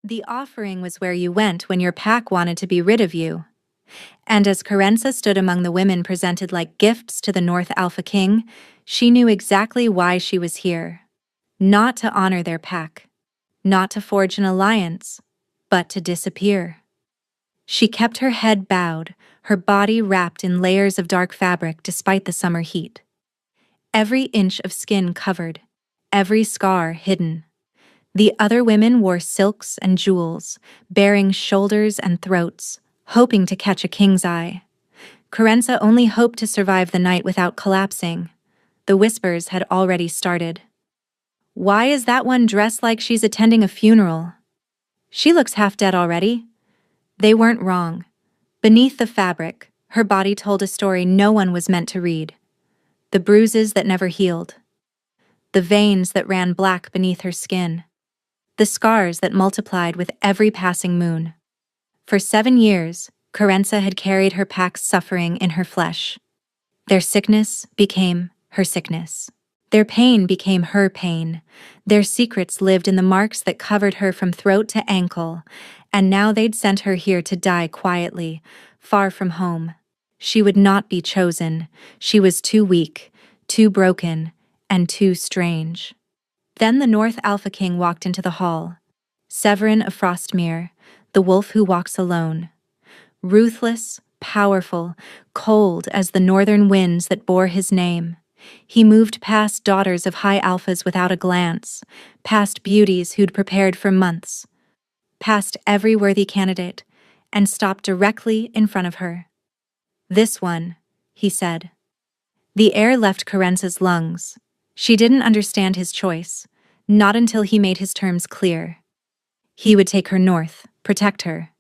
The offering was where you went when your pack wanted to be rid of you. And as Carenza stood among the women presented like gifts to the North Alpha King, she knew exactly why she was here. Not to honor their pack, not to forge an alliance, but to disappear. She kept her head bowed, her body wrapped in layers of dark fabric despite the summer heat. Every inch of skin covered, every scar hidden. The other women wore silks and jewels, baring shoulders and throats, hoping to catch a king's eye. Carenza only hoped to survive the night without collapsing. The whispers had already started. Why is that one dressed like she's attending a funeral? She looks half dead already. They weren't wrong. Beneath the fabric, her body told a story no one was meant to read. The bruises that never healed. The veins that ran black beneath her skin. The scars that multiplied with every passing moon. For 7 years, Carenza had carried her pack's suffering in her flesh. Their sickness became her sickness. Their pain became her pain. Their secrets lived in the marks that covered her from throat to ankle, and now they'd sent her here to die quietly, far from home. She would not be chosen. She was too weak, too broken, and too strange. Then the North Alpha King walked into the hall. Severin of Frostmere, the wolf who walks alone. Ruthless, powerful, cold as the northern winds that bore his name. He moved past daughters of high alphas without a glance, past beauties who'd prepared for months, past every worthy candidate, and stopped directly in front of her. "This one," he said. The air left Carenza's lungs. She didn't understand his choice, not until he made his terms clear. He would take her north, protect her,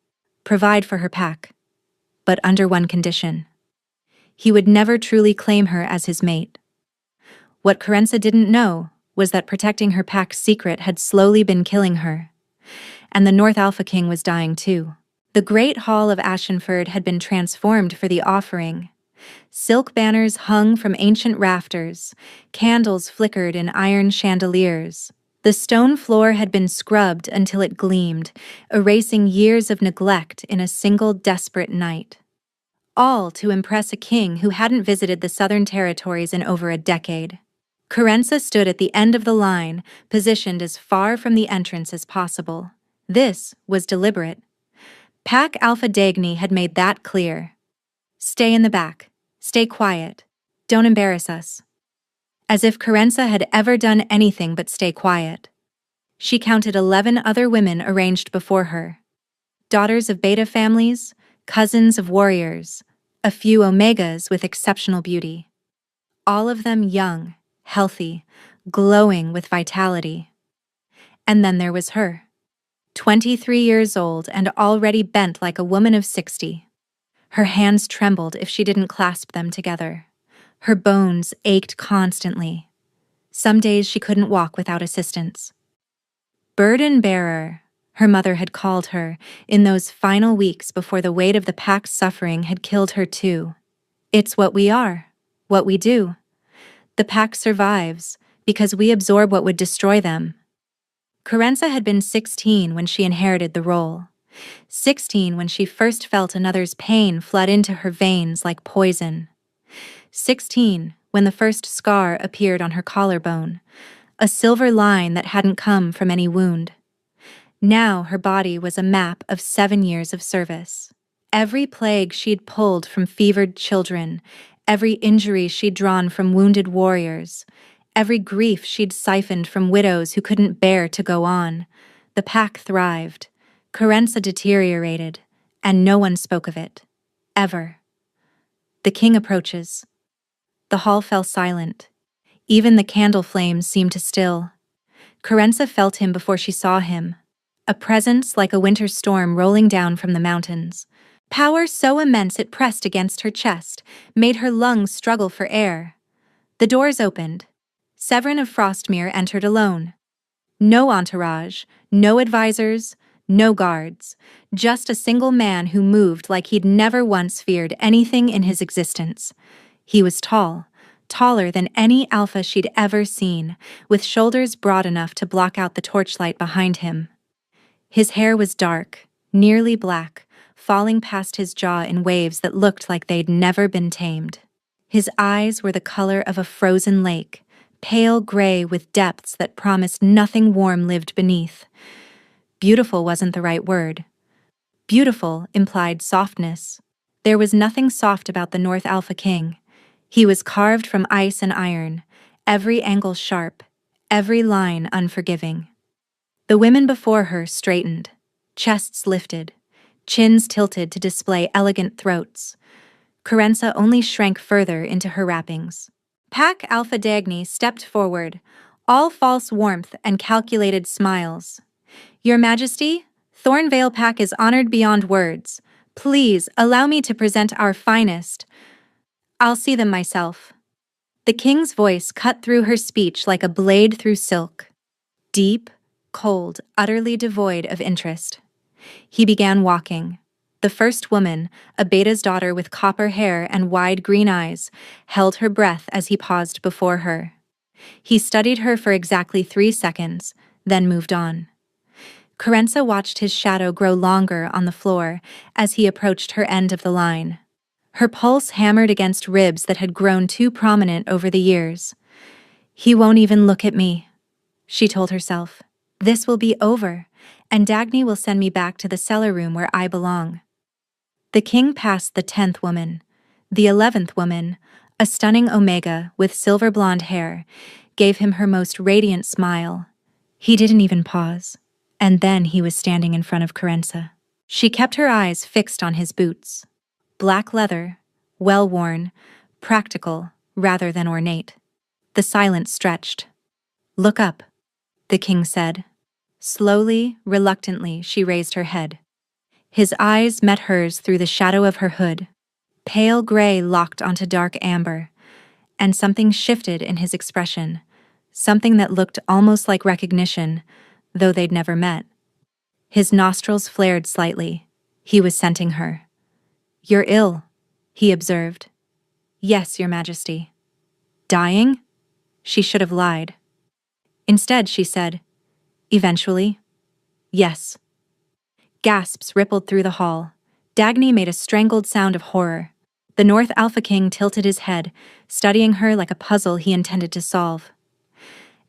provide for her pack, but under one condition. He would never truly claim her as his mate. What Carenza didn't know was that protecting her pack's secret had slowly been killing her. And the North Alpha King was dying too. The Great Hall of Ashenford had been transformed for the offering. Silk banners hung from ancient rafters, candles flickered in iron chandeliers. The stone floor had been scrubbed until it gleamed, erasing years of neglect in a single desperate night. All to impress a king who hadn't visited the Southern Territories in over a decade. Carenza stood at the end of the line, positioned as far from the entrance as possible. This was deliberate. Pack Alpha Dagny had made that clear. Stay in the back. Stay quiet. Don't embarrass us. As if Carenza had ever done anything but stay quiet. She counted 11 other women arranged before her. Daughters of beta families, cousins of warriors, a few omegas with exceptional beauty. All of them young, healthy, glowing with vitality. And then there was her. 23 years old and already bent like a woman of 60. Her hands trembled if she didn't clasp them together. Her bones ached constantly. Some days she couldn't walk without assistance. Burden bearer, her mother had called her in those final weeks before the weight of the pack's suffering had killed her too. It's what we are, what we do. The pack survives because we absorb what would destroy them. Carenza had been 16 when she inherited the role. 16 when she first felt another's pain flood into her veins like poison. 16 when the first scar appeared on her collarbone, a silver line that hadn't come from any wound. Now her body was a map of 7 years of service. Every plague she'd pulled from fevered children, every injury she'd drawn from wounded warriors, every grief she'd siphoned from widows who couldn't bear to go on. The pack thrived. Carenza deteriorated, and no one spoke of it. Ever. The king approaches. The hall fell silent. Even the candle flames seemed to still. Carenza felt him before she saw him. A presence like a winter storm rolling down from the mountains. Power so immense it pressed against her chest, made her lungs struggle for air. The doors opened. Severin of Frostmere entered alone. No entourage, no advisors, no guards, just a single man who moved like he'd never once feared anything in his existence. He was tall, taller than any alpha she'd ever seen, with shoulders broad enough to block out the torchlight behind him. His hair was dark, nearly black, falling past his jaw in waves that looked like they'd never been tamed. His eyes were the color of a frozen lake, pale gray with depths that promised nothing warm lived beneath. Beautiful wasn't the right word. Beautiful implied softness. There was nothing soft about the North Alpha King. He was carved from ice and iron, every angle sharp, every line unforgiving. The women before her straightened, chests lifted, chins tilted to display elegant throats. Kerensa only shrank further into her wrappings. Pack Alpha Dagny stepped forward, all false warmth and calculated smiles. Your Majesty, Thornvale Pack is honored beyond words. Please allow me to present our finest. I'll see them myself. The king's voice cut through her speech like a blade through silk. Deep, cold, utterly devoid of interest. He began walking. The first woman, a beta's daughter with copper hair and wide green eyes, held her breath as he paused before her. He studied her for exactly 3 seconds, then moved on. Kerensa watched his shadow grow longer on the floor as he approached her end of the line. Her pulse hammered against ribs that had grown too prominent over the years. He won't even look at me, she told herself. This will be over, and Dagny will send me back to the cellar room where I belong. The king passed the 10th woman. The 11th woman, a stunning Omega with silver blonde hair, gave him her most radiant smile. He didn't even pause. And then he was standing in front of Kerensa. She kept her eyes fixed on his boots. Black leather, well-worn, practical rather than ornate. The silence stretched. Look up, the king said. Slowly, reluctantly, she raised her head. His eyes met hers through the shadow of her hood. Pale gray locked onto dark amber. And something shifted in his expression. Something that looked almost like recognition, though they'd never met. His nostrils flared slightly. He was scenting her. You're ill, he observed. Yes, Your Majesty. Dying? She should have lied. Instead, she said, eventually, yes. Gasps rippled through the hall. Dagny made a strangled sound of horror. The North Alpha King tilted his head, studying her like a puzzle he intended to solve.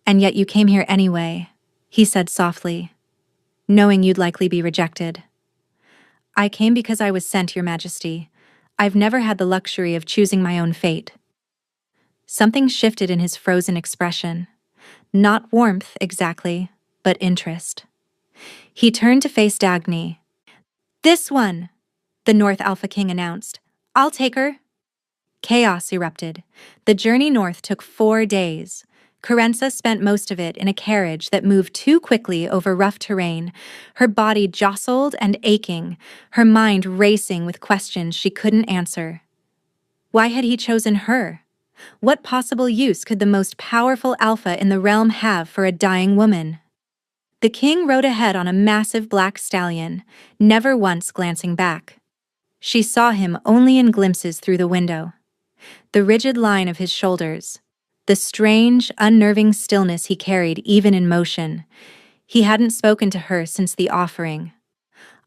And yet you came here anyway, he said softly, knowing you'd likely be rejected. I came because I was sent, Your Majesty. I've never had the luxury of choosing my own fate. Something shifted in his frozen expression. Not warmth, exactly, but interest. He turned to face Dagny. This one, the North Alpha King announced. I'll take her. Chaos erupted. The journey north took 4 days. Kerensa spent most of it in a carriage that moved too quickly over rough terrain, her body jostled and aching, her mind racing with questions she couldn't answer. Why had he chosen her? What possible use could the most powerful alpha in the realm have for a dying woman? The king rode ahead on a massive black stallion, never once glancing back. She saw him only in glimpses through the window. The rigid line of his shoulders, the strange, unnerving stillness he carried even in motion. He hadn't spoken to her since the offering.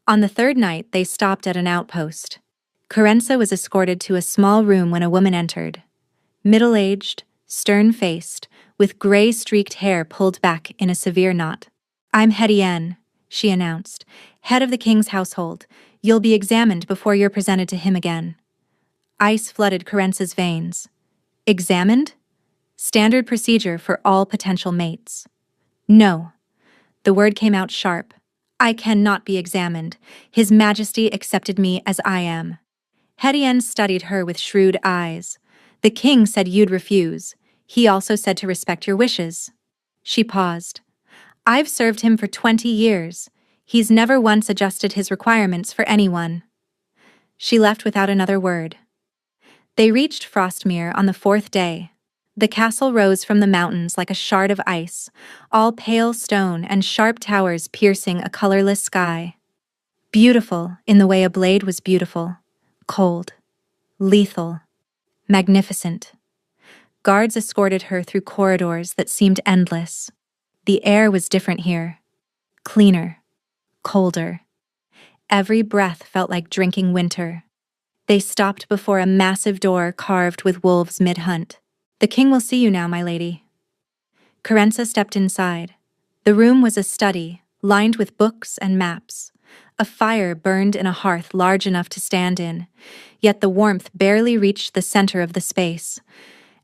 On the 3rd night, they stopped at an outpost. Kerensa was escorted to a small room when a woman entered. Middle-aged, stern-faced, with gray-streaked hair pulled back in a severe knot. I'm Hetien, she announced, head of the king's household. You'll be examined before you're presented to him again. Ice flooded Kerensa's veins. Examined? Standard procedure for all potential mates. No. The word came out sharp. I cannot be examined. His Majesty accepted me as I am. Hetien studied her with shrewd eyes. The king said you'd refuse. He also said to respect your wishes. She paused. I've served him for 20 years. He's never once adjusted his requirements for anyone. She left without another word. They reached Frostmere on the 4th day. The castle rose from the mountains like a shard of ice, all pale stone and sharp towers piercing a colorless sky. Beautiful in the way a blade was beautiful. Cold. Lethal. Magnificent. Guards escorted her through corridors that seemed endless. The air was different here. Cleaner. colder. Every breath felt like drinking winter. They stopped before a massive door carved with wolves mid-hunt. "The king will see you now, my lady." Kerensa stepped inside. The room was a study, lined with books and maps. A fire burned in a hearth large enough to stand in, yet the warmth barely reached the center of the space.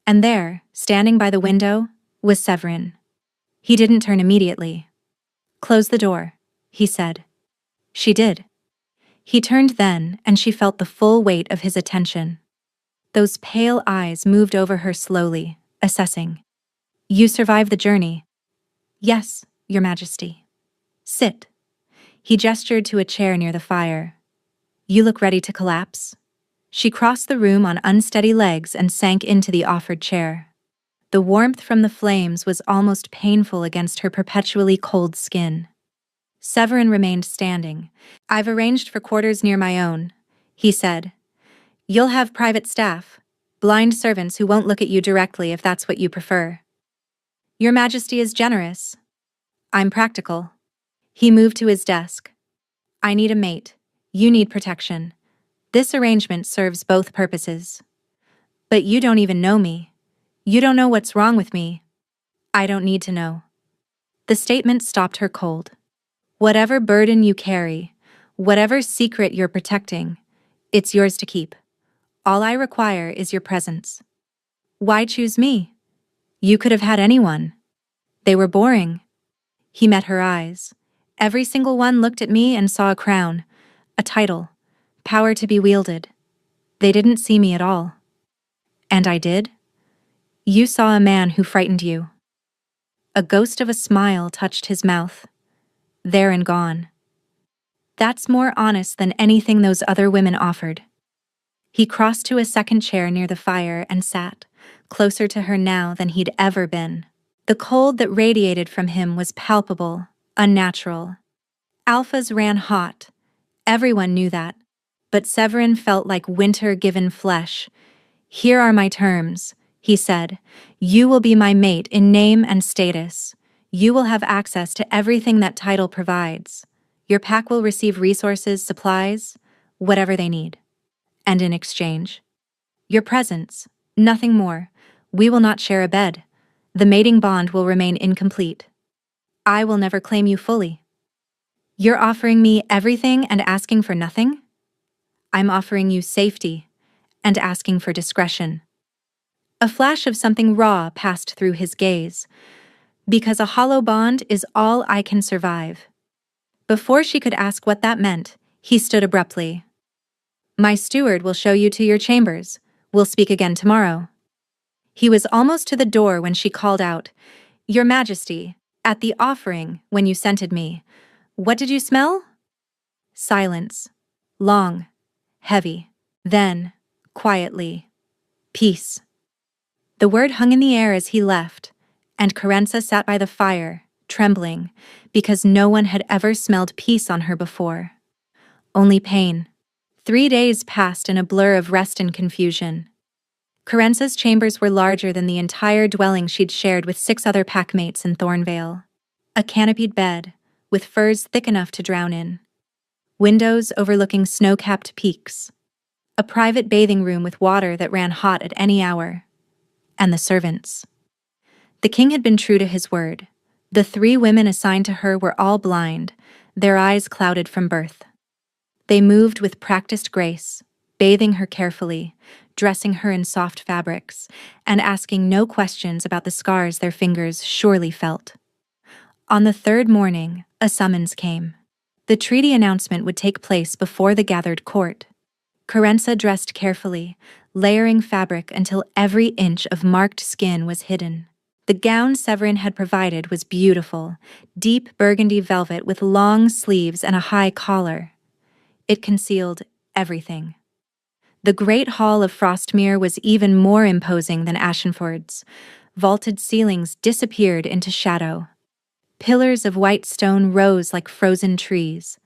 And there, standing by the window, was Severin. He didn't turn immediately. "Close the door," he said. She did. He turned then, and she felt the full weight of his attention. Those pale eyes moved over her slowly, assessing. "You survived the journey." "Yes, Your Majesty." "Sit." He gestured to a chair near the fire. "You look ready to collapse." She crossed the room on unsteady legs and sank into the offered chair. The warmth from the flames was almost painful against her perpetually cold skin. Severin remained standing. "I've arranged for quarters near my own," he said. "You'll have private staff, blind servants who won't look at you directly if that's what you prefer." "Your Majesty is generous." "I'm practical." He moved to his desk. "I need a mate. You need protection. This arrangement serves both purposes." "But you don't even know me. You don't know what's wrong with me." "I don't need to know." The statement stopped her cold. "Whatever burden you carry, whatever secret you're protecting, it's yours to keep. All I require is your presence." "Why choose me? You could have had anyone." "They were boring." He met her eyes. "Every single one looked at me and saw a crown, a title, power to be wielded. They didn't see me at all." "And I did?" "You saw a man who frightened you." A ghost of a smile touched his mouth. There and gone. "That's more honest than anything those other women offered." He crossed to a second chair near the fire and sat, closer to her now than he'd ever been. The cold that radiated from him was palpable, unnatural. Alphas ran hot. Everyone knew that. But Severin felt like winter given flesh. "Here are my terms," he said. "You will be my mate in name and status. You will have access to everything that title provides. Your pack will receive resources, supplies, whatever they need. And in exchange, your presence, nothing more. We will not share a bed. The mating bond will remain incomplete. I will never claim you fully." "You're offering me everything and asking for nothing?" "I'm offering you safety and asking for discretion." A flash of something raw passed through his gaze. "Because a hollow bond is all I can survive." Before she could ask what that meant, he stood abruptly. "My steward will show you to your chambers. We'll speak again tomorrow." He was almost to the door when she called out, "Your Majesty, at the offering, when you scented me, what did you smell?" Silence. Long. Heavy. Then, quietly, "Peace." The word hung in the air as he left, and Kerensa sat by the fire, trembling, because no one had ever smelled peace on her before. Only pain. 3 days passed in a blur of rest and confusion. Kerensa's chambers were larger than the entire dwelling she'd shared with 6 other packmates in Thornvale. A canopied bed, with furs thick enough to drown in. Windows overlooking snow-capped peaks. A private bathing room with water that ran hot at any hour. And the servants. The king had been true to his word. The 3 women assigned to her were all blind, their eyes clouded from birth. They moved with practiced grace, bathing her carefully, dressing her in soft fabrics, and asking no questions about the scars their fingers surely felt. On the 3rd morning, a summons came. The treaty announcement would take place before the gathered court. Kerensa dressed carefully, layering fabric until every inch of marked skin was hidden. The gown Severin had provided was beautiful, deep burgundy velvet with long sleeves and a high collar. It concealed everything. The great hall of Frostmere was even more imposing than Ashenford's. Vaulted ceilings disappeared into shadow. Pillars of white stone rose like frozen trees.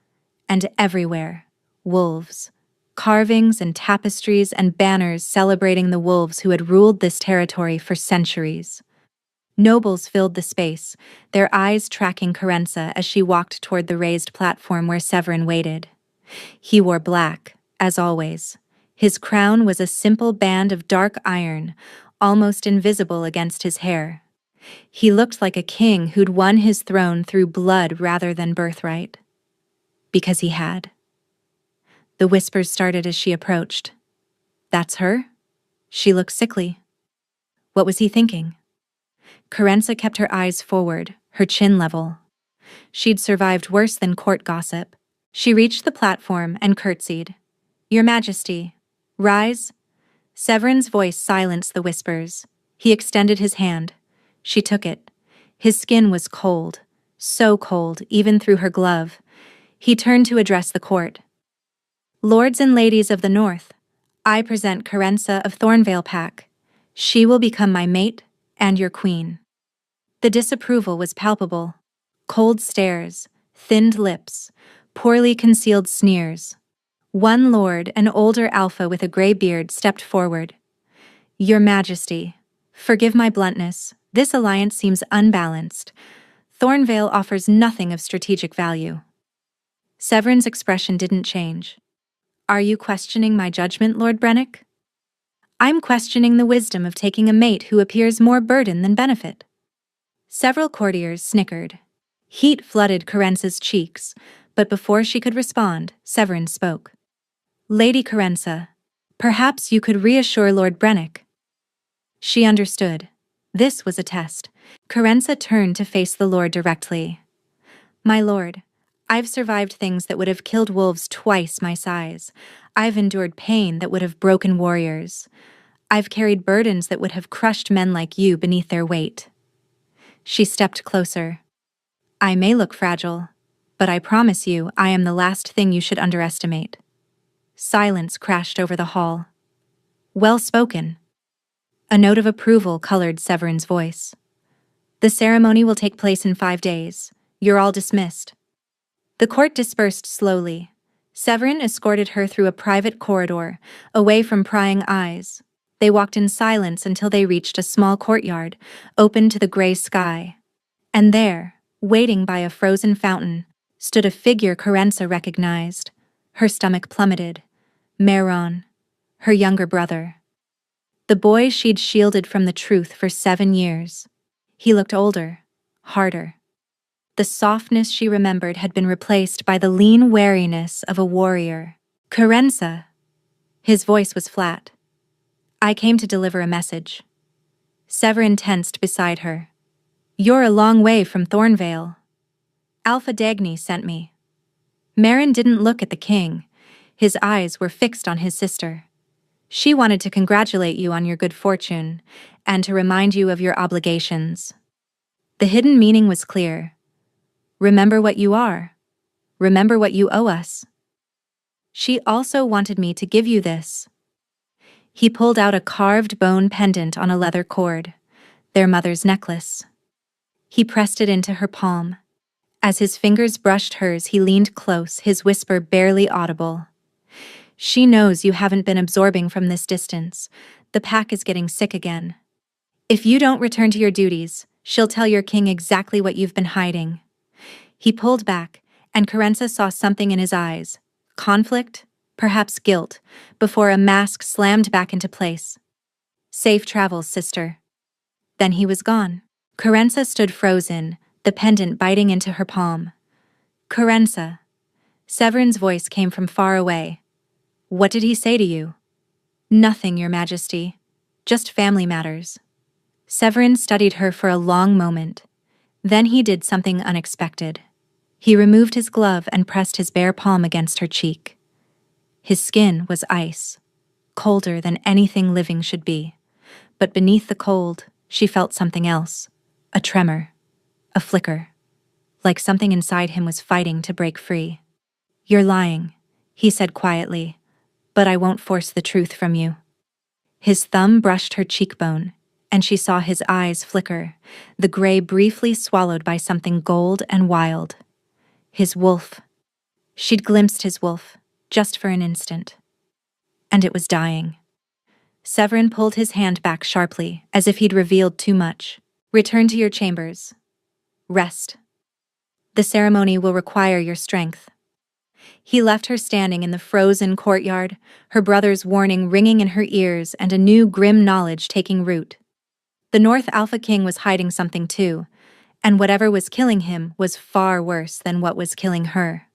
And everywhere, wolves. Carvings and tapestries and banners celebrating the wolves who had ruled this territory for centuries. Nobles filled the space, their eyes tracking Carenza as she walked toward the raised platform where Severin waited. He wore black, as always. His crown was a simple band of dark iron, almost invisible against his hair. He looked like a king who'd won his throne through blood rather than birthright. Because he had. The whispers started as she approached. That's her? She looked sickly. What was he thinking? Carenza kept her eyes forward, her chin level. She'd survived worse than court gossip. She reached the platform and curtsied. Your Majesty, rise. Severin's voice silenced the whispers. He extended his hand. She took it. His skin was cold, so cold, even through her glove. He turned to address the court. Lords and ladies of the North, I present Carenza of Thornvale Pack. She will become my mate and your queen. The disapproval was palpable. Cold stares, thinned lips, poorly concealed sneers. One lord, an older alpha with a gray beard, stepped forward. Your Majesty, forgive my bluntness. This alliance seems unbalanced. Thornvale offers nothing of strategic value. Severin's expression didn't change. Are you questioning my judgment, Lord Brennick? I'm questioning the wisdom of taking a mate who appears more burden than benefit. Several courtiers snickered. Heat flooded Carenza's cheeks, but before she could respond, Severin spoke. Lady Carenza, perhaps you could reassure Lord Brennick. She understood. This was a test. Carenza turned to face the Lord directly. My lord, I've survived things that would have killed wolves twice my size. I've endured pain that would have broken warriors. I've carried burdens that would have crushed men like you beneath their weight. She stepped closer. I may look fragile, but I promise you I am the last thing you should underestimate. Silence crashed over the hall. Well spoken. A note of approval colored Severin's voice. The ceremony will take place in 5 days. You're all dismissed. The court dispersed slowly. Severin escorted her through a private corridor, away from prying eyes. They walked in silence until they reached a small courtyard, open to the gray sky. And there, waiting by a frozen fountain, stood a figure Carenza recognized. Her stomach plummeted. Mehran, her younger brother. The boy she'd shielded from the truth for 7 years. He looked older, harder. The softness she remembered had been replaced by the lean wariness of a warrior. Carenza. His voice was flat. I came to deliver a message. Severin tensed beside her. You're a long way from Thornvale. Alpha Dagny sent me. Mehran didn't look at the king. His eyes were fixed on his sister. She wanted to congratulate you on your good fortune, and to remind you of your obligations. The hidden meaning was clear. Remember what you are. Remember what you owe us. She also wanted me to give you this. He pulled out a carved bone pendant on a leather cord, their mother's necklace. He pressed it into her palm. As his fingers brushed hers, he leaned close, his whisper barely audible. She knows you haven't been absorbing from this distance. The pack is getting sick again. If you don't return to your duties, she'll tell your king exactly what you've been hiding. He pulled back, and Carenza saw something in his eyes. Conflict, perhaps guilt, before a mask slammed back into place. Safe travels, sister. Then he was gone. Carenza stood frozen, the pendant biting into her palm. Carenza. Severin's voice came from far away. What did he say to you? Nothing, Your Majesty. Just family matters. Severin studied her for a long moment. Then he did something unexpected. He removed his glove and pressed his bare palm against her cheek. His skin was ice, colder than anything living should be. But beneath the cold, she felt something else. A tremor. A flicker. Like something inside him was fighting to break free. You're lying, he said quietly. But I won't force the truth from you. His thumb brushed her cheekbone, and she saw his eyes flicker, the gray briefly swallowed by something gold and wild. His wolf. She'd glimpsed his wolf, just for an instant. And it was dying. Severin pulled his hand back sharply, as if he'd revealed too much. Return to your chambers. Rest. The ceremony will require your strength. He left her standing in the frozen courtyard, her brother's warning ringing in her ears and a new grim knowledge taking root. The North Alpha King was hiding something too, and whatever was killing him was far worse than what was killing her.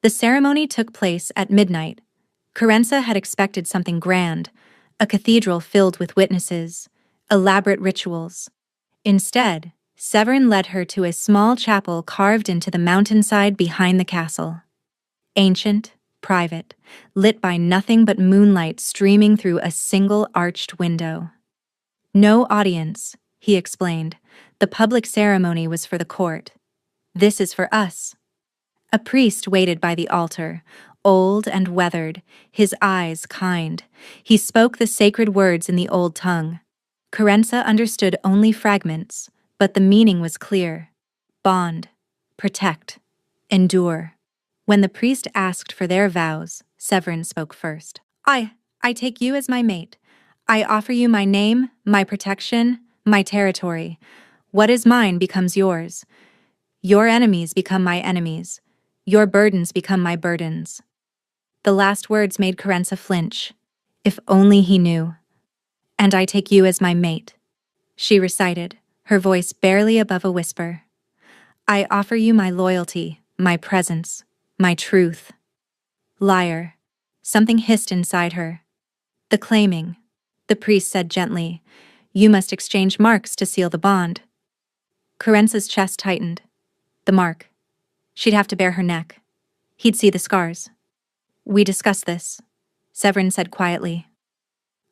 The ceremony took place at midnight. Kerensa had expected something grand, a cathedral filled with witnesses, elaborate rituals. Instead, Severin led her to a small chapel carved into the mountainside behind the castle. Ancient, private, lit by nothing but moonlight streaming through a single arched window. No audience, he explained. The public ceremony was for the court. This is for us. A priest waited by the altar, old and weathered, his eyes kind. He spoke the sacred words in the old tongue. Kerensa understood only fragments, but the meaning was clear. Bond, protect, endure. When the priest asked for their vows, Severin spoke first. I take you as my mate. I offer you my name, my protection, my territory. What is mine becomes yours. Your enemies become my enemies. Your burdens become my burdens. The last words made Kerensa flinch. If only he knew. And I take you as my mate, she recited, her voice barely above a whisper. I offer you my loyalty, my presence, my truth. Liar. Something hissed inside her. The claiming. The priest said gently, you must exchange marks to seal the bond. Kerensa's chest tightened. The mark. She'd have to bare her neck. He'd see the scars. We discussed this, Severin said quietly.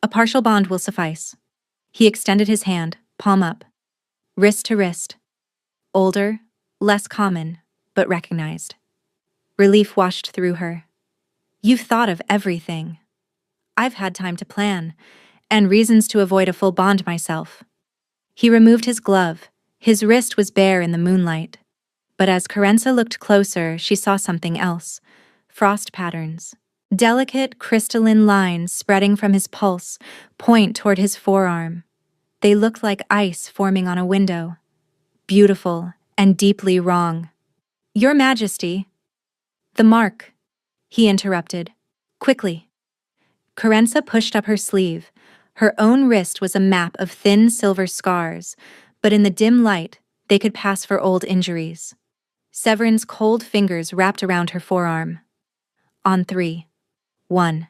A partial bond will suffice. He extended his hand, palm up. Wrist to wrist. Older, less common, but recognized. Relief washed through her. You've thought of everything. I've had time to plan, and reasons to avoid a full bond myself. He removed his glove. His wrist was bare in the moonlight. But as Kerensa looked closer, she saw something else. Frost patterns. Delicate, crystalline lines spreading from his pulse point toward his forearm. They looked like ice forming on a window. Beautiful and deeply wrong. Your Majesty. The mark, he interrupted. Quickly. Kerensa pushed up her sleeve. Her own wrist was a map of thin silver scars, but in the dim light, they could pass for old injuries. Severin's cold fingers wrapped around her forearm. On 3. 1.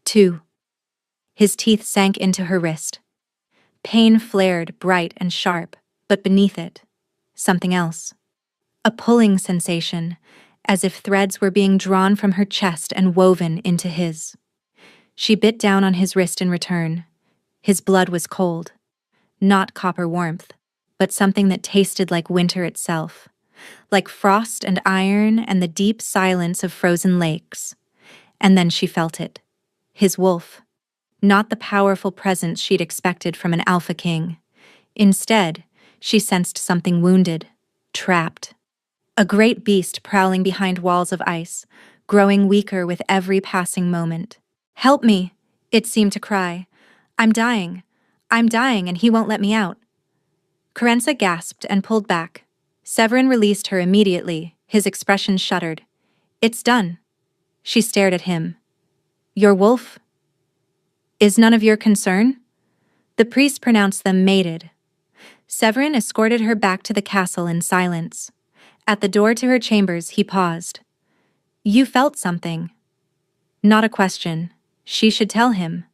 2. His teeth sank into her wrist. Pain flared bright and sharp, but beneath it, something else. A pulling sensation, as if threads were being drawn from her chest and woven into his. She bit down on his wrist in return. His blood was cold. Not copper warmth, but something that tasted like winter itself. Like frost and iron and the deep silence of frozen lakes. And then she felt it. His wolf. Not the powerful presence she'd expected from an Alpha King. Instead, she sensed something wounded, trapped. A great beast prowling behind walls of ice, growing weaker with every passing moment. Help me, it seemed to cry. I'm dying, and he won't let me out. Kerensa gasped and pulled back. Severin released her immediately, his expression shuddered. It's done. She stared at him. Your wolf? Is none of your concern? The priest pronounced them mated. Severin escorted her back to the castle in silence. At the door to her chambers, he paused. You felt something. Not a question. She should tell him.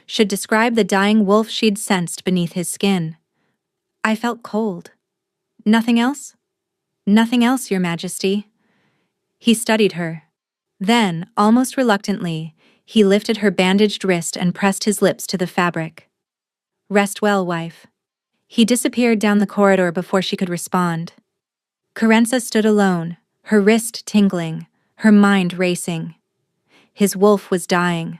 Should describe the dying wolf she'd sensed beneath his skin. I felt cold. Nothing else? Nothing else, Your Majesty. He studied her. Then, almost reluctantly, he lifted her bandaged wrist and pressed his lips to the fabric. Rest well, wife. He disappeared down the corridor before she could respond. Kerensa stood alone, her wrist tingling, her mind racing. His wolf was dying.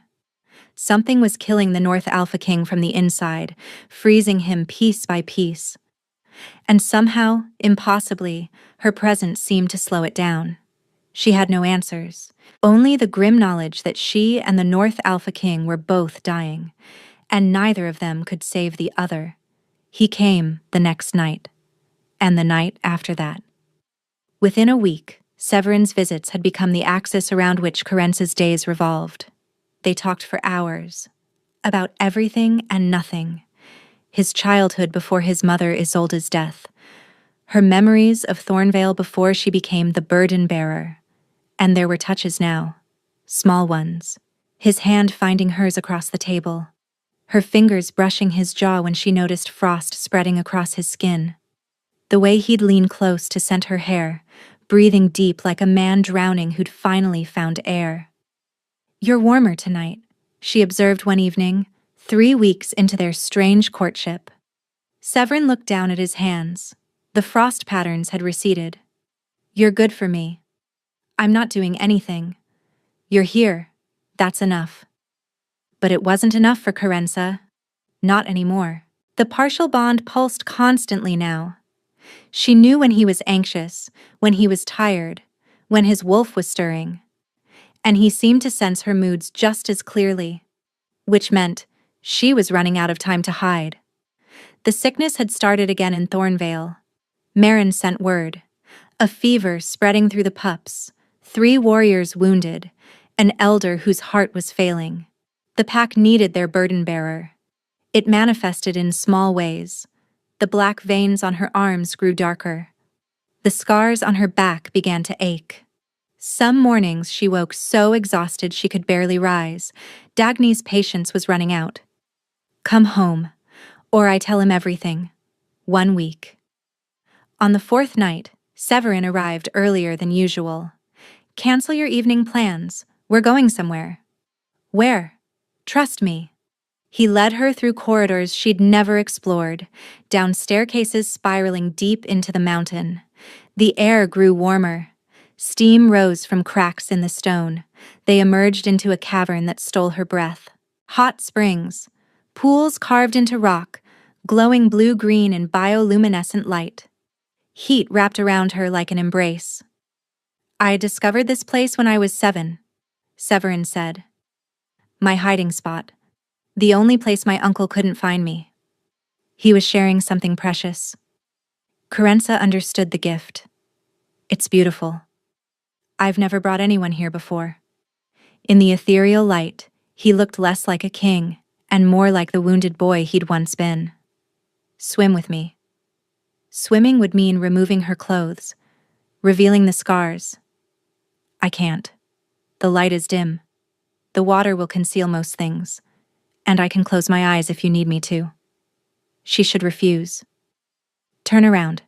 Something was killing the North Alpha King from the inside, freezing him piece by piece. And somehow, impossibly, her presence seemed to slow it down. She had no answers, only the grim knowledge that she and the North Alpha King were both dying, and neither of them could save the other. He came the next night, and the night after that. Within a week, Severin's visits had become the axis around which Kerensa's days revolved. They talked for hours, about everything and nothing. His childhood before his mother Isolde's death, her memories of Thornvale before she became the burden bearer. And there were touches now, small ones. His hand finding hers across the table, her fingers brushing his jaw when she noticed frost spreading across his skin. The way he'd lean close to scent her hair, breathing deep like a man drowning who'd finally found air. "You're warmer tonight," she observed one evening, 3 weeks into their strange courtship. Severin looked down at his hands. The frost patterns had receded. "You're good for me. I'm not doing anything. You're here. That's enough." But it wasn't enough for Kerensa. Not anymore. The partial bond pulsed constantly now. She knew when he was anxious, when he was tired, when his wolf was stirring. And he seemed to sense her moods just as clearly. Which meant she was running out of time to hide. The sickness had started again in Thornvale. Marin sent word. A fever spreading through the pups, 3 warriors wounded, an elder whose heart was failing. The pack needed their burden bearer. It manifested in small ways. The black veins on her arms grew darker. The scars on her back began to ache. Some mornings she woke so exhausted she could barely rise. Dagny's patience was running out. "Come home, or I tell him everything." 1 week. On the 4th night, Severin arrived earlier than usual. "Cancel your evening plans. We're going somewhere." "Where?" "Trust me." He led her through corridors she'd never explored, down staircases spiraling deep into the mountain. The air grew warmer. Steam rose from cracks in the stone. They emerged into a cavern that stole her breath. Hot springs, pools carved into rock, glowing blue-green in bioluminescent light. Heat wrapped around her like an embrace. "I discovered this place when I was 7, Severin said. "My hiding spot. The only place my uncle couldn't find me." He was sharing something precious. Kerensa understood the gift. "It's beautiful. I've never brought anyone here before." In the ethereal light, he looked less like a king and more like the wounded boy he'd once been. "Swim with me." Swimming would mean removing her clothes, revealing the scars. "I can't. The light is dim. The water will conceal most things, and I can close my eyes if you need me to." She should refuse. "Turn around."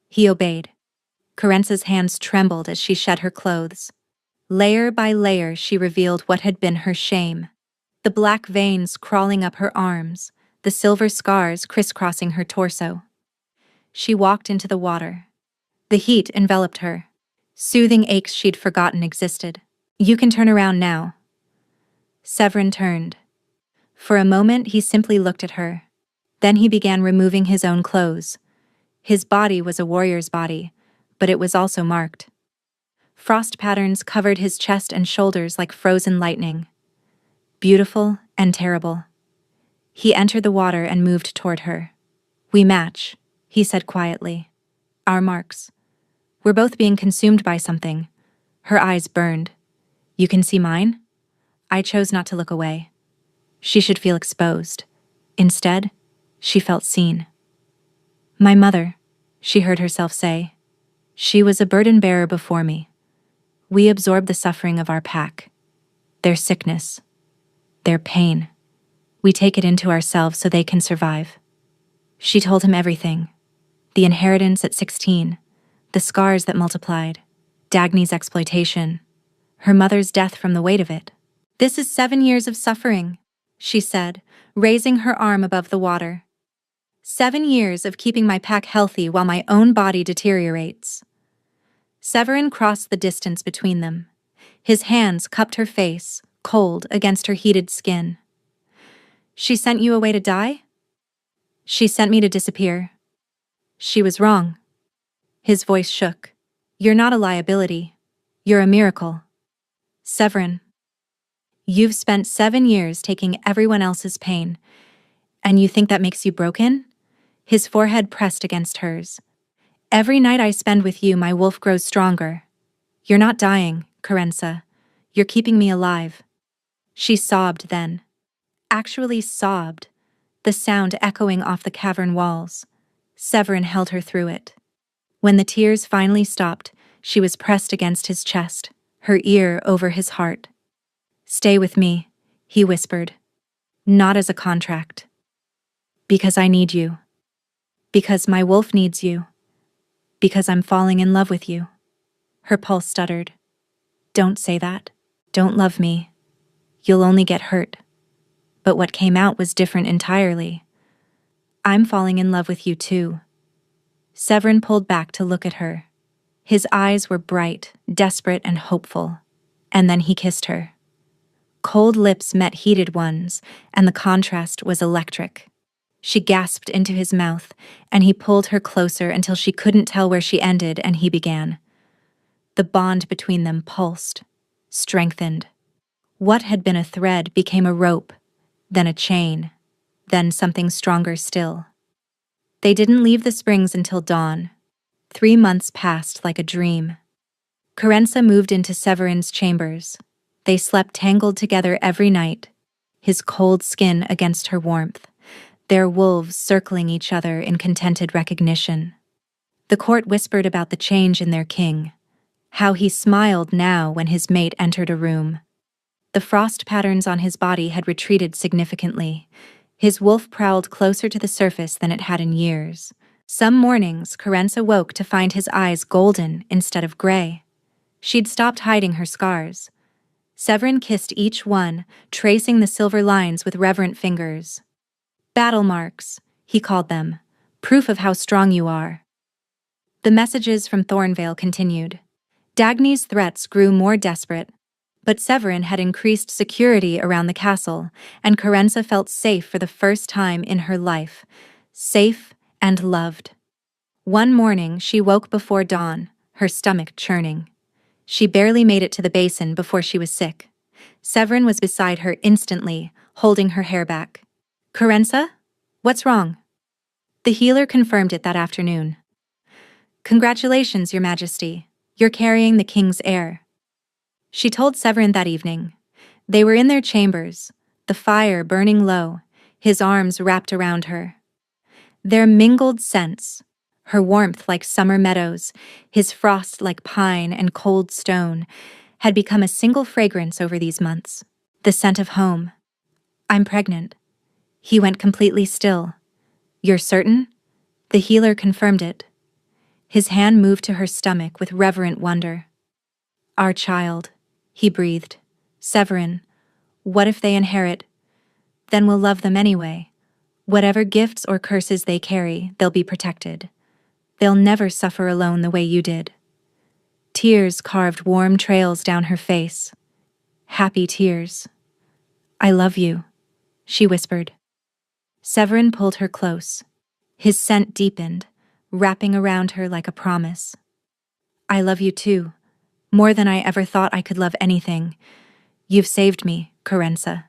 He obeyed. Kerensa's hands trembled as she shed her clothes. Layer by layer she revealed what had been her shame. The black veins crawling up her arms, the silver scars crisscrossing her torso. She walked into the water. The heat enveloped her. Soothing aches she'd forgotten existed. "You can turn around now." Severin turned. For a moment he simply looked at her. Then he began removing his own clothes. His body was a warrior's body, but it was also marked. Frost patterns covered his chest and shoulders like frozen lightning. Beautiful and terrible. He entered the water and moved toward her. "We match," he said quietly. "Our marks. We're both being consumed by something." Her eyes burned. "You can see mine?" I chose not to look away. She should feel exposed. Instead, she felt seen. "My mother," she heard herself say. "She was a burden bearer before me. We absorb the suffering of our pack. Their sickness. Their pain. We take it into ourselves so they can survive." She told him everything. The inheritance at 16. The scars that multiplied. Dagny's exploitation. Her mother's death from the weight of it. "This is 7 years of suffering," she said, raising her arm above the water. 7 years of keeping my pack healthy while my own body deteriorates. Severin crossed the distance between them. His hands cupped her face, cold against her heated skin. "She sent you away to die?" "She sent me to disappear." She was wrong. His voice shook. "You're not a liability. You're a miracle." "Severin, you've spent 7 years taking everyone else's pain, and you think that makes you broken? His forehead pressed against hers. Every night I spend with you, my wolf grows stronger. You're not dying, Kerensa. You're keeping me alive. She sobbed then. Actually sobbed, the sound echoing off the cavern walls. Severin held her through it. When the tears finally stopped, she was pressed against his chest, her ear over his heart. "Stay with me," he whispered. "Not as a contract. Because I need you. Because my wolf needs you. Because I'm falling in love with you." Her pulse stuttered. "Don't say that. Don't love me. You'll only get hurt." But what came out was different entirely. "I'm falling in love with you too." Severin pulled back to look at her. His eyes were bright, desperate, and hopeful. And then he kissed her. Cold lips met heated ones, and the contrast was electric. She gasped into his mouth, and he pulled her closer until she couldn't tell where she ended and he began. The bond between them pulsed, strengthened. What had been a thread became a rope, then a chain, then something stronger still. They didn't leave the springs until dawn. 3 months passed like a dream. Kerensa moved into Severin's chambers. They slept tangled together every night, his cold skin against her warmth, their wolves circling each other in contented recognition. The court whispered about the change in their king, how he smiled now when his mate entered a room. The frost patterns on his body had retreated significantly. His wolf prowled closer to the surface than it had in years. Some mornings, Kerensa woke to find his eyes golden instead of gray. She'd stopped hiding her scars. Severin kissed each one, tracing the silver lines with reverent fingers. "Battle marks," he called them, "proof of how strong you are." The messages from Thornvale continued. Dagny's threats grew more desperate, but Severin had increased security around the castle, and Kerensa felt safe for the first time in her life. Safe and loved. One morning, she woke before dawn, her stomach churning. She barely made it to the basin before she was sick. Severin was beside her instantly, holding her hair back. "Kerensa? What's wrong?" The healer confirmed it that afternoon. "Congratulations, Your Majesty. You're carrying the king's heir." She told Severin that evening. They were in their chambers, the fire burning low, his arms wrapped around her. Their mingled scents, her warmth like summer meadows, his frost like pine and cold stone, had become a single fragrance over these months. The scent of home. "I'm pregnant." He went completely still. "You're certain?" The healer confirmed it. His hand moved to her stomach with reverent wonder. "Our child," he breathed. "Severin, what if they inherit? Then we'll love them anyway. Whatever gifts or curses they carry, they'll be protected. They'll never suffer alone the way you did." Tears carved warm trails down her face. Happy tears. "I love you," she whispered. Severin pulled her close. His scent deepened, wrapping around her like a promise. "I love you too, more than I ever thought I could love anything. You've saved me, Kerensa.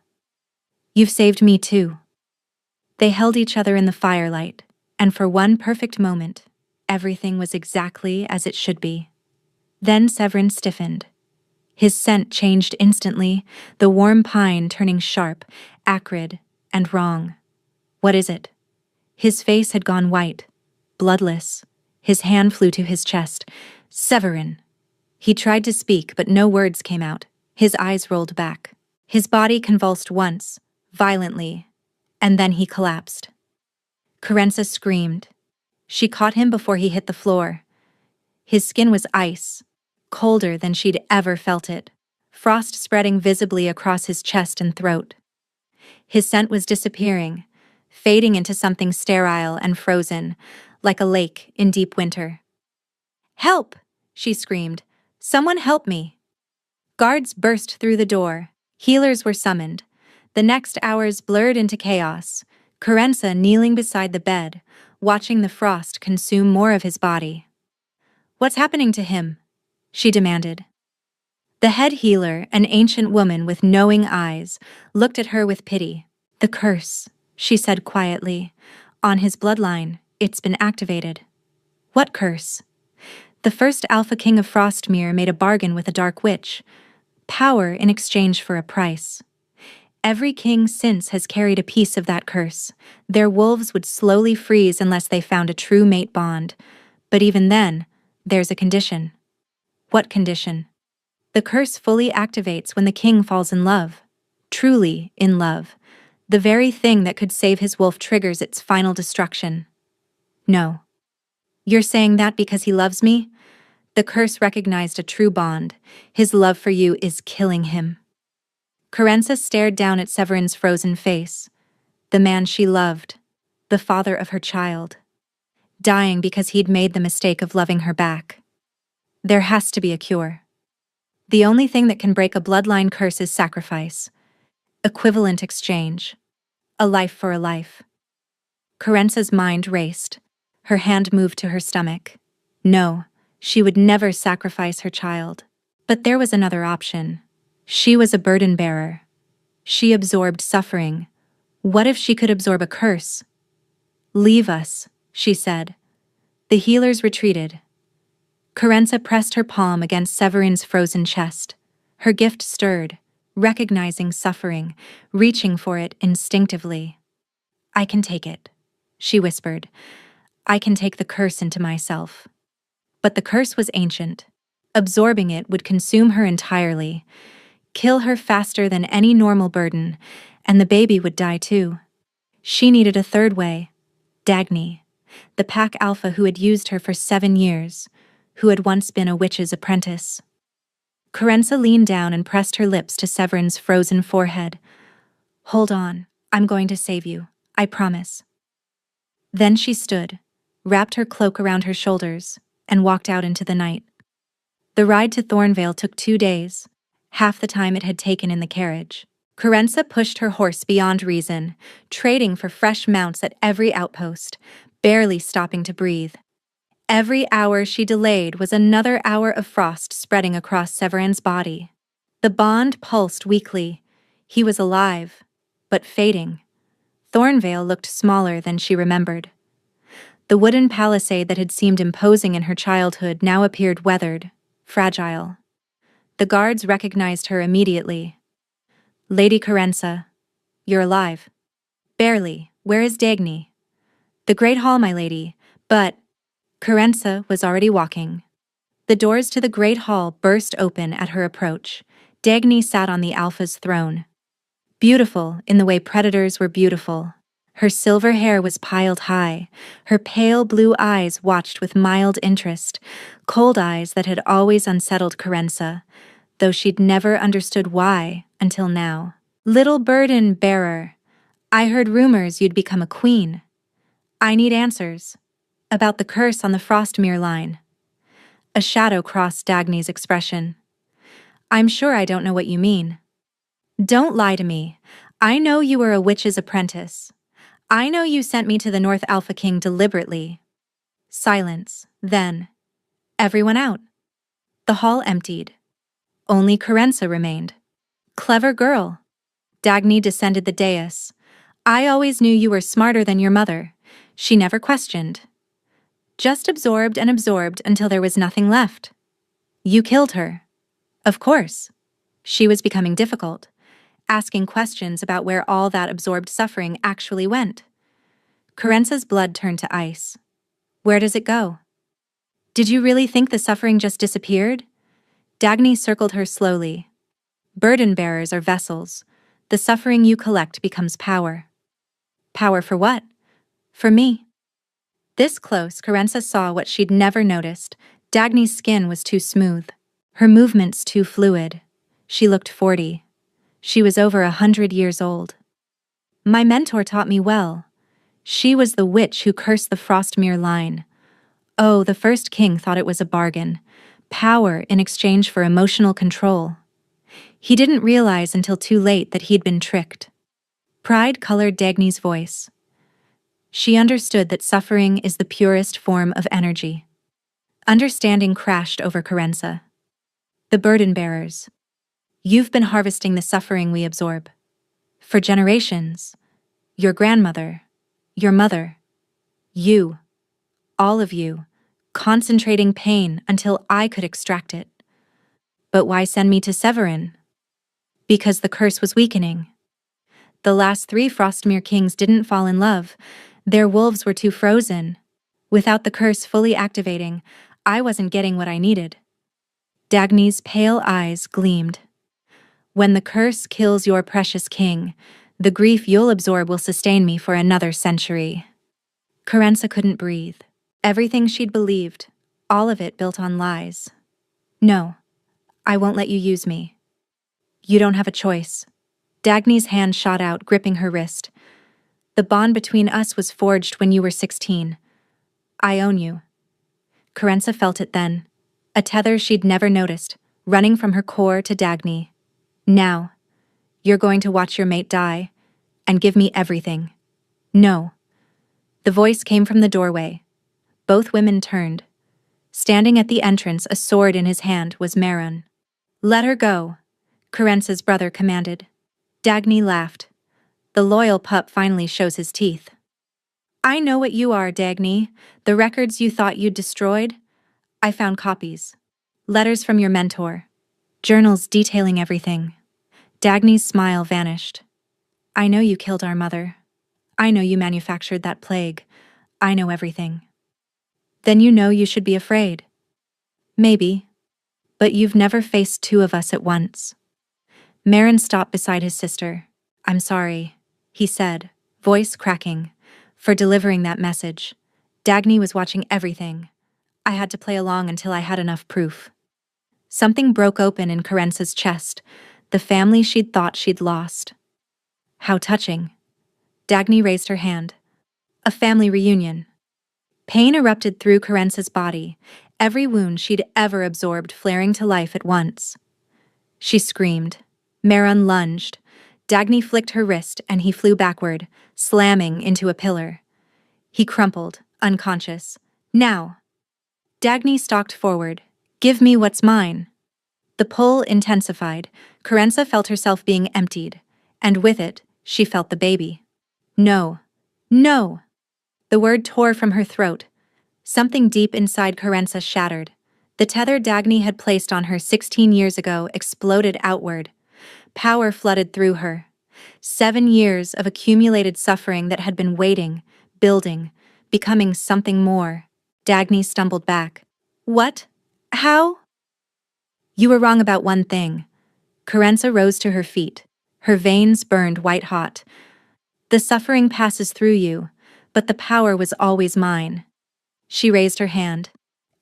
You've saved me too." They held each other in the firelight, and for one perfect moment, everything was exactly as it should be. Then Severin stiffened. His scent changed instantly, the warm pine turning sharp, acrid, and wrong. "What is it?" His face had gone white, bloodless. His hand flew to his chest. "Severin!" He tried to speak, but no words came out. His eyes rolled back. His body convulsed once, violently, and then he collapsed. Kerensa screamed. She caught him before he hit the floor. His skin was ice, colder than she'd ever felt it, frost spreading visibly across his chest and throat. His scent was disappearing, fading into something sterile and frozen, like a lake in deep winter. "Help!" she screamed. "Someone help me!" Guards burst through the door. Healers were summoned. The next hours blurred into chaos, Kerensa kneeling beside the bed, watching the frost consume more of his body. "What's happening to him?" she demanded. The head healer, an ancient woman with knowing eyes, looked at her with pity. "The curse," she said quietly, "on his bloodline, It's been activated. What curse? The first Alpha King of Frostmere made a bargain with a dark witch. Power in exchange for a price. Every king since has carried a piece of that curse. Their wolves would slowly freeze unless they found a true mate bond. But even then, there's a condition. What condition? The curse fully activates when the king falls in love. Truly in love. The very thing that could save his wolf triggers its final destruction. No. You're saying that because he loves me? The curse recognized a true bond. His love for you is killing him. Kerensa stared down at Severin's frozen face. The man she loved. The father of her child. Dying because he'd made the mistake of loving her back. There has to be a cure. The only thing that can break a bloodline curse is sacrifice. Equivalent exchange. A life for a life. Kerensa's mind raced. Her hand moved to her stomach. No, she would never sacrifice her child. But there was another option. She was a burden bearer. She absorbed suffering. What if she could absorb a curse? Leave us, she said. The healers retreated. Kerensa pressed her palm against Severin's frozen chest. Her gift stirred, recognizing suffering, reaching for it instinctively. I can take it, she whispered. I can take the curse into myself. But the curse was ancient. Absorbing it would consume her entirely, kill her faster than any normal burden, and the baby would die too. She needed a third way. Dagny, the pack alpha who had used her for 7 years, who had once been a witch's apprentice. Kerensa leaned down and pressed her lips to Severin's frozen forehead. Hold on, I'm going to save you, I promise. Then she stood, wrapped her cloak around her shoulders, and walked out into the night. The ride to Thornvale took 2 days, half the time it had taken in the carriage. Kerensa pushed her horse beyond reason, trading for fresh mounts at every outpost, barely stopping to breathe. Every hour she delayed was another hour of frost spreading across Severin's body. The bond pulsed weakly. He was alive, but fading. Thornvale looked smaller than she remembered. The wooden palisade that had seemed imposing in her childhood now appeared weathered, fragile. The guards recognized her immediately. Lady Kerensa, you're alive. Barely. Where is Dagny? The Great Hall, my lady, but... Kerensa was already walking. The doors to the Great Hall burst open at her approach. Dagny sat on the Alpha's throne. Beautiful in the way predators were beautiful. Her silver hair was piled high. Her pale blue eyes watched with mild interest, cold eyes that had always unsettled Kerensa, though she'd never understood why until now. Little burden bearer, I heard rumors you'd become a queen. I need answers. About the curse on the Frostmere line. A shadow crossed Dagny's expression. I'm sure I don't know what you mean. Don't lie to me. I know you were a witch's apprentice. I know you sent me to the North Alpha King deliberately. Silence, then. Everyone out. The hall emptied. Only Kerensa remained. Clever girl. Dagny descended the dais. I always knew you were smarter than your mother. She never questioned. Just absorbed and absorbed until there was nothing left. You killed her. Of course. She was becoming difficult, asking questions about where all that absorbed suffering actually went. Kerensa's blood turned to ice. Where does it go? Did you really think the suffering just disappeared? Dagny circled her slowly. Burden bearers are vessels. The suffering you collect becomes power. Power for what? For me. This close, Kerensa saw what she'd never noticed. Dagny's skin was too smooth. Her movements too fluid. She looked 40. She was over 100 years old. My mentor taught me well. She was the witch who cursed the Frostmere line. Oh, the first king thought it was a bargain. Power in exchange for emotional control. He didn't realize until too late that he'd been tricked. Pride colored Dagny's voice. She understood that suffering is the purest form of energy. Understanding crashed over Kerensa. The burden bearers. You've been harvesting the suffering we absorb. For generations. Your grandmother. Your mother. You. all of you, concentrating pain until I could extract it. But why send me to Severin? Because the curse was weakening. The last 3 Frostmere kings didn't fall in love. Their wolves were too frozen. Without the curse fully activating, I wasn't getting what I needed. Dagny's pale eyes gleamed. When the curse kills your precious king, the grief you'll absorb will sustain me for another century. Kerensa couldn't breathe. Everything she'd believed, all of it built on lies. No, I won't let you use me. You don't have a choice. Dagny's hand shot out, gripping her wrist. The bond between us was forged when you were 16. I own you. Kerensa felt it then, a tether she'd never noticed, running from her core to Dagny. Now, you're going to watch your mate die, and give me everything. No. The voice came from the doorway. Both women turned. Standing at the entrance, a sword in his hand, was Maron. Let her go, Kerensa's brother commanded. Dagny laughed. The loyal pup finally shows his teeth. I know what you are, Dagny. The records you thought you'd destroyed? I found copies. Letters from your mentor. Journals detailing everything. Dagny's smile vanished. I know you killed our mother. I know you manufactured that plague. I know everything. Then you know you should be afraid. Maybe. But you've never faced 2 of us at once. Maron stopped beside his sister. I'm sorry, he said, voice cracking, for delivering that message. Dagny was watching everything. I had to play along until I had enough proof. Something broke open in Kerensa's chest, the family she'd thought she'd lost. How touching. Dagny raised her hand. A family reunion. Pain erupted through Kerensa's body, every wound she'd ever absorbed flaring to life at once. She screamed. Maron lunged. Dagny flicked her wrist and he flew backward, slamming into a pillar. He crumpled, unconscious. Now. Dagny stalked forward. Give me what's mine. The pull intensified. Kerensa felt herself being emptied, and with it, she felt the baby. No. No! The word tore from her throat. Something deep inside Kerensa shattered. The tether Dagny had placed on her 16 years ago exploded outward. Power flooded through her. 7 years of accumulated suffering that had been waiting, building, becoming something more. Dagny stumbled back. What? How? You were wrong about one thing. Kerensa rose to her feet. Her veins burned white-hot. The suffering passes through you, but the power was always mine. She raised her hand.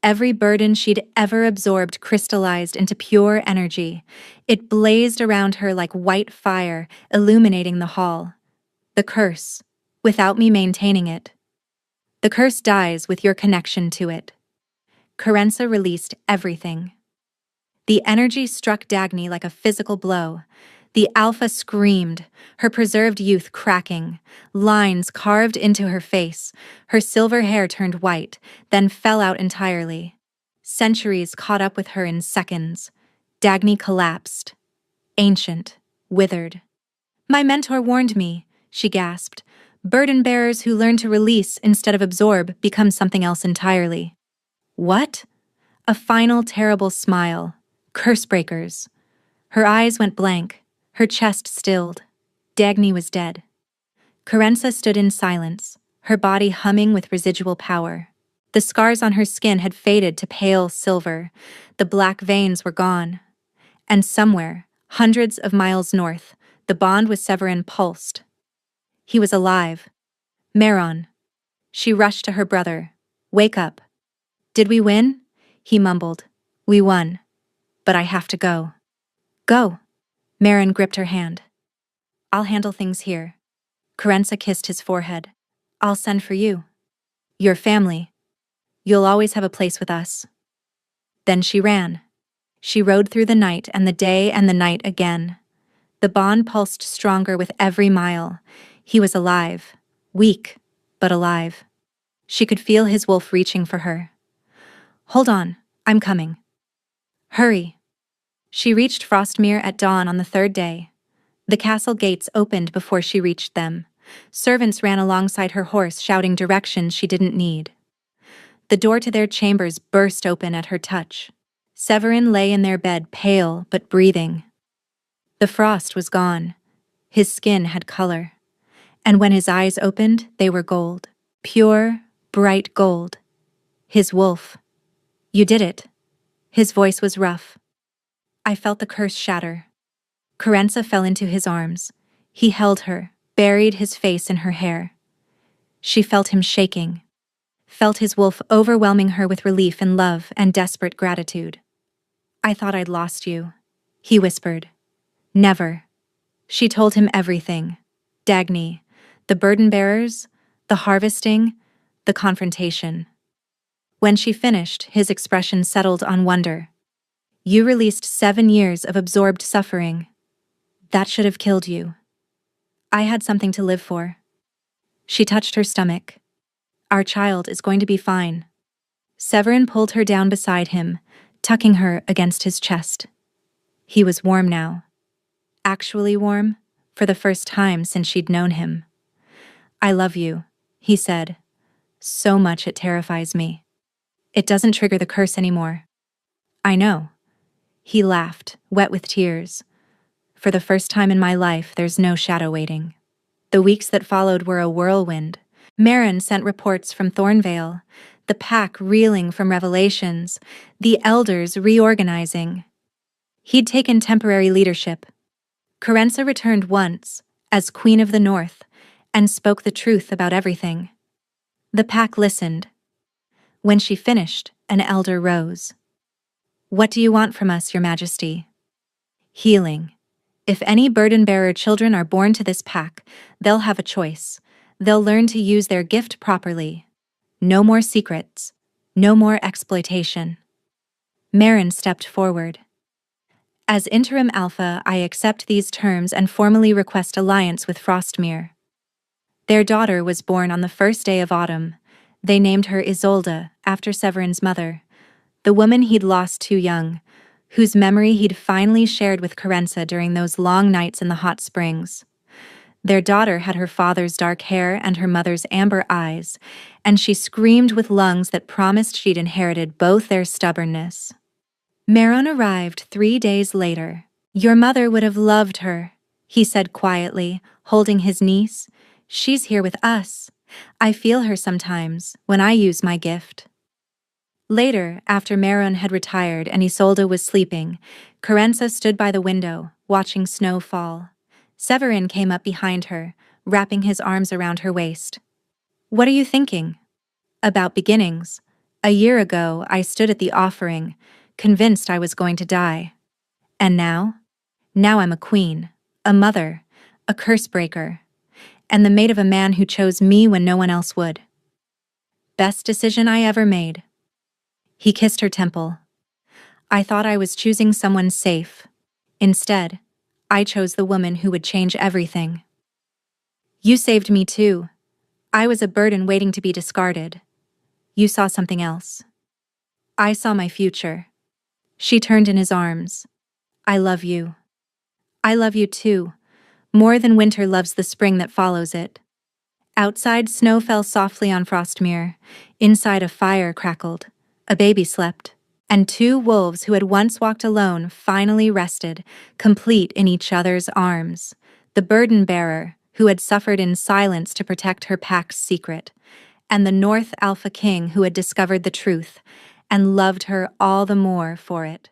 Every burden she'd ever absorbed crystallized into pure energy. It blazed around her like white fire, illuminating the hall. The curse, without me maintaining it. The curse dies with your connection to it. Kerensa released everything. The energy struck Dagny like a physical blow. The alpha screamed, her preserved youth cracking, lines carved into her face. Her silver hair turned white, then fell out entirely. Centuries caught up with her in seconds. Dagny collapsed. Ancient, withered. My mentor warned me, she gasped. Burden bearers who learn to release instead of absorb become something else entirely. What? A final terrible smile. Curse breakers. Her eyes went blank. Her chest stilled. Dagny was dead. Kerensa stood in silence, her body humming with residual power. The scars on her skin had faded to pale silver. The black veins were gone. And somewhere, hundreds of miles north, the bond with Severin pulsed. He was alive. Maron. She rushed to her brother. Wake up. Did we win? He mumbled. We won. But I have to go. Go. Maron gripped her hand. I'll handle things here. Kerensa kissed his forehead. I'll send for you. Your family. You'll always have a place with us. Then she ran. She rode through the night and the day and the night again. The bond pulsed stronger with every mile. He was alive. Weak, but alive. She could feel his wolf reaching for her. Hold on, I'm coming. Hurry. She reached Frostmere at dawn on the 3rd day. The castle gates opened before she reached them. Servants ran alongside her horse shouting directions she didn't need. The door to their chambers burst open at her touch. Severin lay in their bed, pale but breathing. The frost was gone. His skin had color. And when his eyes opened, they were gold. Pure, bright gold. His wolf. You did it. His voice was rough. I felt the curse shatter. Kerensa fell into his arms. He held her, buried his face in her hair. She felt him shaking. Felt his wolf overwhelming her with relief and love and desperate gratitude. I thought I'd lost you, he whispered. Never. She told him everything. Dagny, the burden bearers, the harvesting, the confrontation. When she finished, his expression settled on wonder. You released 7 years of absorbed suffering. That should have killed you. I had something to live for. She touched her stomach. Our child is going to be fine. Severin pulled her down beside him, tucking her against his chest. He was warm now. Actually warm, for the first time since she'd known him. I love you, he said. So much it terrifies me. It doesn't trigger the curse anymore. I know. He laughed, wet with tears. For the first time in my life, there's no shadow waiting. The weeks that followed were a whirlwind. Meryn sent reports from Thornvale, the pack reeling from revelations, the elders reorganizing. He'd taken temporary leadership. Kerensa returned once, as Queen of the North, and spoke the truth about everything. The pack listened. When she finished, an elder rose. What do you want from us, Your Majesty? Healing. If any burden-bearer children are born to this pack, they'll have a choice. They'll learn to use their gift properly. No more secrets. No more exploitation. Meryn stepped forward. As interim alpha, I accept these terms and formally request alliance with Frostmere. Their daughter was born on the first day of autumn. They named her Isolde, after Severin's mother, the woman he'd lost too young, whose memory he'd finally shared with Kerensa during those long nights in the hot springs. Their daughter had her father's dark hair and her mother's amber eyes, and she screamed with lungs that promised she'd inherited both their stubbornness. Meryn arrived 3 days later. Your mother would have loved her, he said quietly, holding his niece. She's here with us. I feel her sometimes, when I use my gift. Later, after Meryn had retired and Isolde was sleeping, Kerensa stood by the window, watching snow fall. Severin came up behind her, wrapping his arms around her waist. What are you thinking? About beginnings. A year ago, I stood at the offering, convinced I was going to die. And now? Now I'm a queen, a mother, a curse breaker, and the mate of a man who chose me when no one else would. Best decision I ever made. He kissed her temple. I thought I was choosing someone safe. Instead, I chose the woman who would change everything. You saved me too. I was a burden waiting to be discarded. You saw something else. I saw my future. She turned in his arms. I love you. I love you too, more than winter loves the spring that follows it. Outside, snow fell softly on Frostmere. Inside, a fire crackled. A baby slept. And 2 wolves who had once walked alone finally rested, complete in each other's arms. The burden-bearer, who had suffered in silence to protect her pack's secret, and the North Alpha King who had discovered the truth and loved her all the more for it.